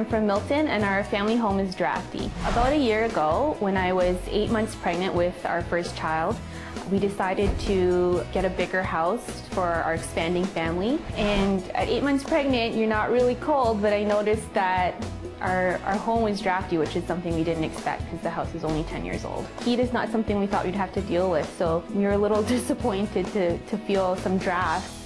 I'm from Milton and our family home is drafty. About a year ago, when I was 8 months pregnant with our first child, we decided to get a bigger house for our expanding family. And at 8 months pregnant, you're not really cold, but I noticed that our home was drafty, which is something we didn't expect because the house is only 10 years old. Heat is not something we thought we'd have to deal with, so we were a little disappointed to feel some drafts.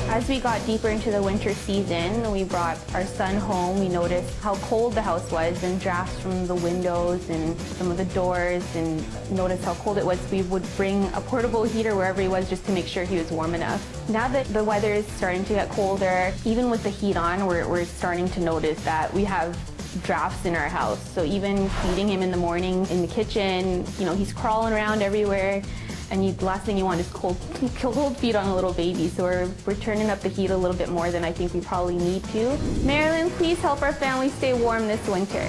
As we got deeper into the winter season, we brought our son home. We noticed how cold the house was and drafts from the windows and some of the doors, and noticed how cold it was. We would bring a portable heater wherever he was just to make sure he was warm enough. Now that the weather is starting to get colder, even with the heat on, we're starting to notice that we have drafts in our house. So even feeding him in the morning in the kitchen, he's crawling around everywhere. And the last thing you want is cold feet on a little baby. So we're turning up the heat a little bit more than I think we probably need to. Marilyn, please help our family stay warm this winter.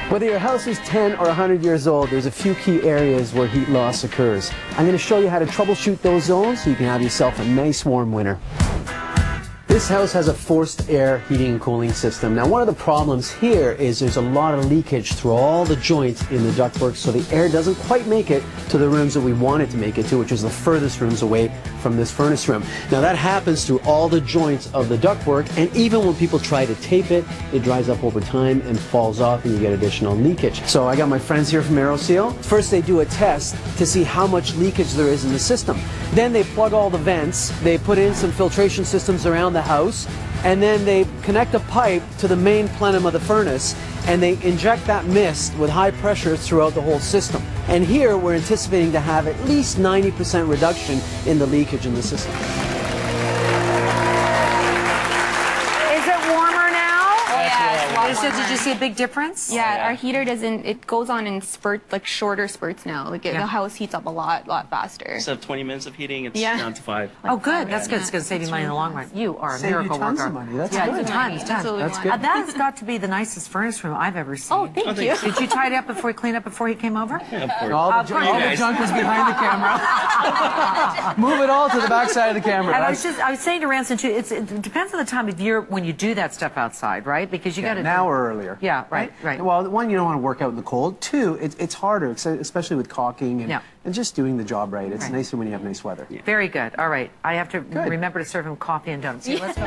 Whether your house is 10 or 100 years old, there's a few key areas where heat loss occurs. I'm going to show you how to troubleshoot those zones so you can have yourself a nice warm winter. This house has a forced air heating and cooling system. Now, one of the problems here is there's a lot of leakage through all the joints in the ductwork, so the air doesn't quite make it to the rooms that we want it to make it to, which is the furthest rooms away from this furnace room. Now, that happens through all the joints of the ductwork, and even when people try to tape it, it dries up over time and falls off, and you get additional leakage. So I got my friends here from Aeroseal. First, they do a test to see how much leakage there is in the system. Then they plug all the vents, they put in some filtration systems around the house, and then they connect a pipe to the main plenum of the furnace, and they inject that mist with high pressure throughout the whole system. And here we're anticipating to have at least 90% reduction in the leakage in the system. Is it warmer now? Yeah, did you see a big difference? Yeah, our heater it goes on in shorter spurts now. The house heats up a lot faster. Instead of 20 minutes of heating, it's down to 5. Oh, good. That's good. It's going to save you money in the long run. You are a miracle worker. Tons of money. That's good. Tons. That's good. That has got to be the nicest furnace room I've ever seen. Oh, thank you. Did you tidy up clean up before he came over? Yeah, of course. All the junk was behind the camera. Move it all to the back side of the camera. And I was saying to Ranson too, it depends on the time of year when you do that stuff outside, right? Because you got to now or earlier. Yeah, right. Well, one, you don't want to work out in the cold. Two, it's harder, especially with caulking and just doing the job right. It's nicer when you have nice weather. Very good. All right. I have to remember to serve him coffee and donuts. See, let's go.